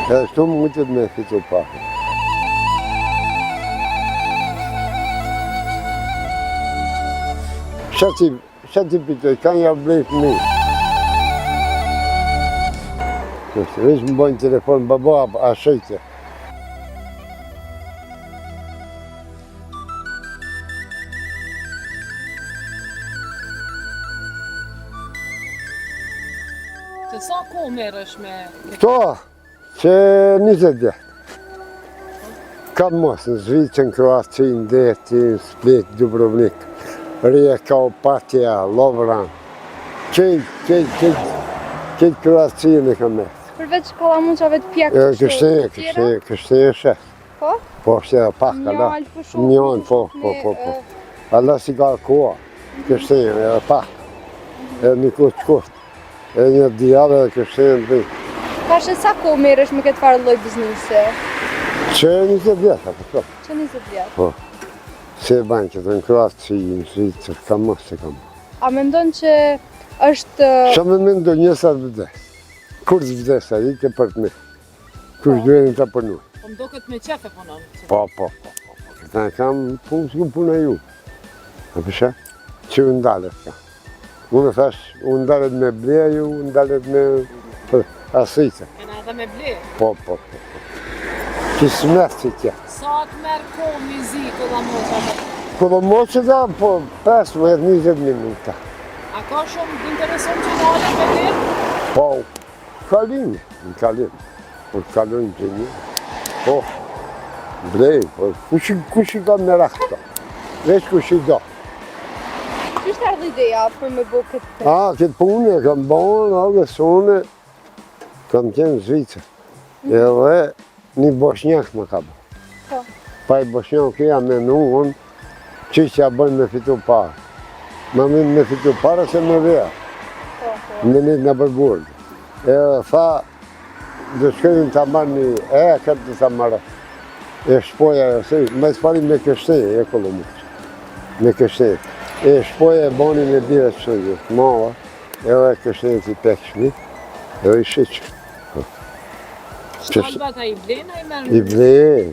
Edhe këtu mundet me fitu pak. Shati pitoj, kanë ja blej fëmijë. Veç më bojnë telefon, baba, a shëjtë. Të sa kohë merresh me... Këto, që 20 vjetë. Kam mos në Zvicën, Kroaci, Ndeti, Split, Dubrovnik, Rijeka, Opatija, Lovran. Këtë Kroacinë e kam merë. Përveç kallamuqave të pjekë të Kështeje, kështeje shef. Po? Po, kështeje pak, ala. Njën, po. Ala si ka koha, kështeje, edhe pak. Edhe një kust. Edhe një djallë edhe kështeje në bëjtë. Pashe sa kohë merresh me këtë farë lloj biznesi? Që 20 vjetë, apo po. Që 20 vjetë? Po. Se e banë që të në Kroaci, në Zvicër, kam mos se kam. A mendon që është... Qa me mendoj njësa të vdes. Kur të vdes a i ke për të me. Kur shduhenin të përnu. Po më do këtë me qefe punon. Po. Këta e kam punë s'ku puna ju. A përshë? Që u ndalet ka. Unë thash, u ndalet me bleja ju, u ndalet me asrice. Kena edhe me ble. Po. Që smert që tja. Sa të merë kohë mizi Kollamoqave? Kollamoqe da, po 15-20 minuta. A ka shumë të intereson që në ale me ble? Po, kalim. Po të kalojnë që një. Po, blej, po, kush i ka me rakta. Veç kush i do. Që është ardhë ideja për me bo këtë punë? Këtë punë e kam bonë, dhe sone, kam qenë Zvicër. Edhe një bosnjak më ka bo. Po. Pa i bosnjak ja menu unë, që ja bëjnë me fitu parë. Ma minë me fitu parë se me veja. Në një në përburgë. Edhe tha, dhe shkojnë të marrë një këtë të marrë. E shpoja, me s'pari me kështeje, e Kollamoqe. Me kështeje. E shpoja e boni në dire të shëgjë, të mava, edhe kështeje të i pekshmi, edhe i shqyqë. Shtalba ka i blen, a i merë? I blej.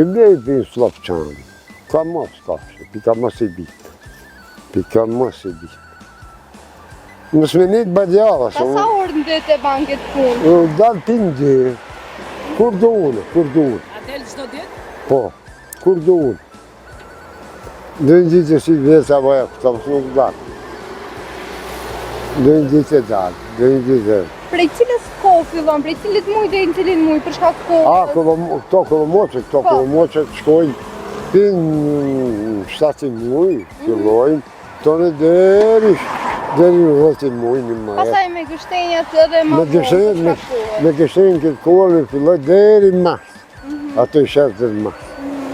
I blej për slopë qanë. Ka mos kafshë, pika mos i bitë. Mësë me një të badjava. Pa sa orë në dhe të banë këtë punë? Dalë pindë, kur do unë. A del qdo ditë? Po, kur do unë. Dhe një ditë e si vjetë a bëja, këta mësë nuk dalë. Dhe një ditë e dalë, Prej cilës kohë fillon, prej cilit muj dhe në cilin muj, për shka kohë? Këto Kollamoqe të shkojnë, pinë 7 muj, fillojnë, tonë deri në 10 muj një majet. Pasaj me gështenjat edhe ma kohë, Me gështenjën këtë kohë me filloj deri në mars. Ato i shërë dhe në mars.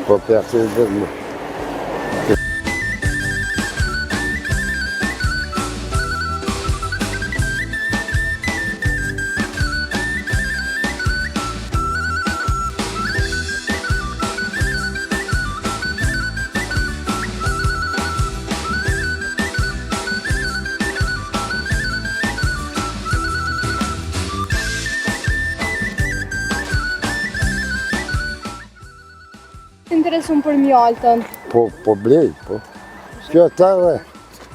Po për atë dhe në mars. Interesun për mjaltën. Po blej, po. Kjo të edhe,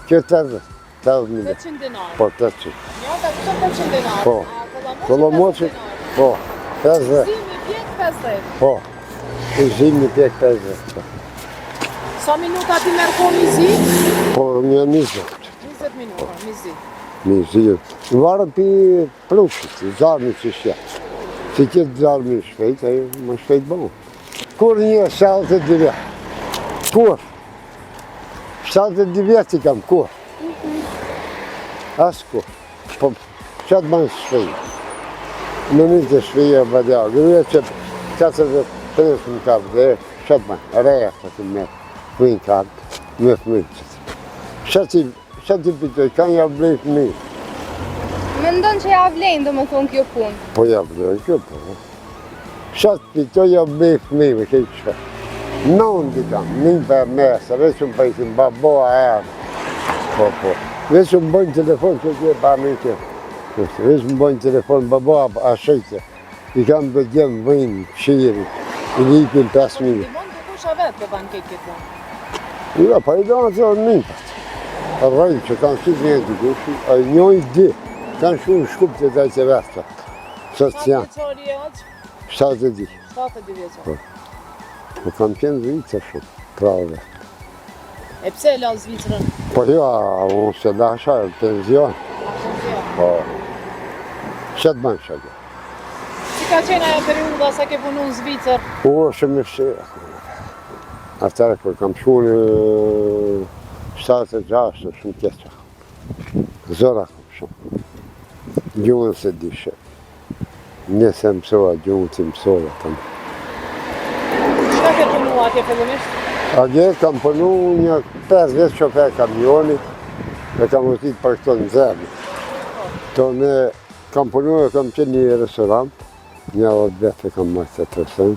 80.000. 800 dinar. Po, 800. Mjalta këto 800 dinar. Po. Kollamoqe, po, 50. Zimi pjek 50. Po, i zimi pjek 50. Sa minuta ti merë kohë mizi? Po, një 20. 20 minuta, mizi. Mizi. Në varën për plushit, zarmi që shja. Si këtë zarmi shpejt, e më shpejt bënë. Kur një 72 vjetë. Kur? 72 vjetë i kam, kur? Asë kur. Po, qatë banë shpejt. Në një të shpejt e badja. Gërëve që 45 më kapë dhe qatë banë. Reja të të me fëmijë kapë, me fëmijë qëtë. Qatë i pitoj, kanë ja blej fëmijë. Mendon që ja vlejnë do më thonë kjo punë? Po ja blej, kjo punë. Qatë pitoj ja blej fëmijë, këtë që. Nënë di kam, një për mesë, veç unë për isim baboa erë. Po. Veç unë bëjnë telefon që të e pa me që. Veç më bojnë telefon, baba, a shejtë. I kam do gjemë vëjnë, shiri, i lipin 5.000. Timon dikush a vetë këta në kekit punë. Ja, pa i donë të mintat. Rrëjnë që kanë shqit një dikush, a njoj di, kanë shumë shkup të daj të vetë. Sot Sa janë, vjeçori e aq? 70. 70 vjeçor. Po kam qenë Zvicër shumë, prave. E pse e la Zvicrën? Po jo, unë se dasha, penzion. Po, që të banë shakë? Si ka qenë ajo periuda sa ke punu në Zvicër? Po, shumë e fshirë. Atëre, kër kam shku në 76, shumë keqa. Zora kam shumë. Gjuhën se dishe. Nëse mësova, gjuhën si mësova. Çka ke punu atje fillimisht? Atje kam punu një 5 vjetë shofer kamioni, e kam utit për këto në zemë. Tonë, kam punu e kam qenë një restorant, një orë vjetë e kam majtë të tërsen.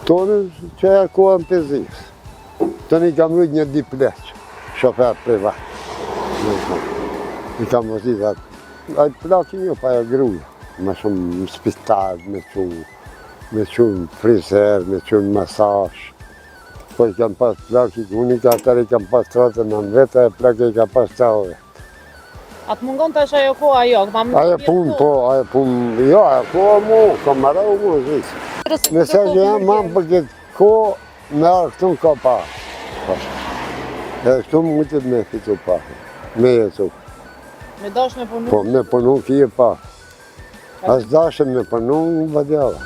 Tonë, që e kohën pëzis. Tonë i kam rujt një dipleq, shofer privat. I kam utit atë. Ajtë plaki një pa e gruja. Ma shumë në spital, me qunë frizer, me qunë masaj. Po i kam pas plakit, unë i ka atër i kam pas 39 vete, e plakit i ka pas 3 vete. Atë mungon tash ajo koha jo? Ajo punë, po, ajo punë, jo, ajo koha mu, kam marrë mu zhvisë. Nëse që jam mamë për këtë kohë, me arë këtu ka pa. E këtu më mujtët me fitu pa, me jetu. Me dash me punu? Po, me punu kje pa. As dashëm me punu, më badjava.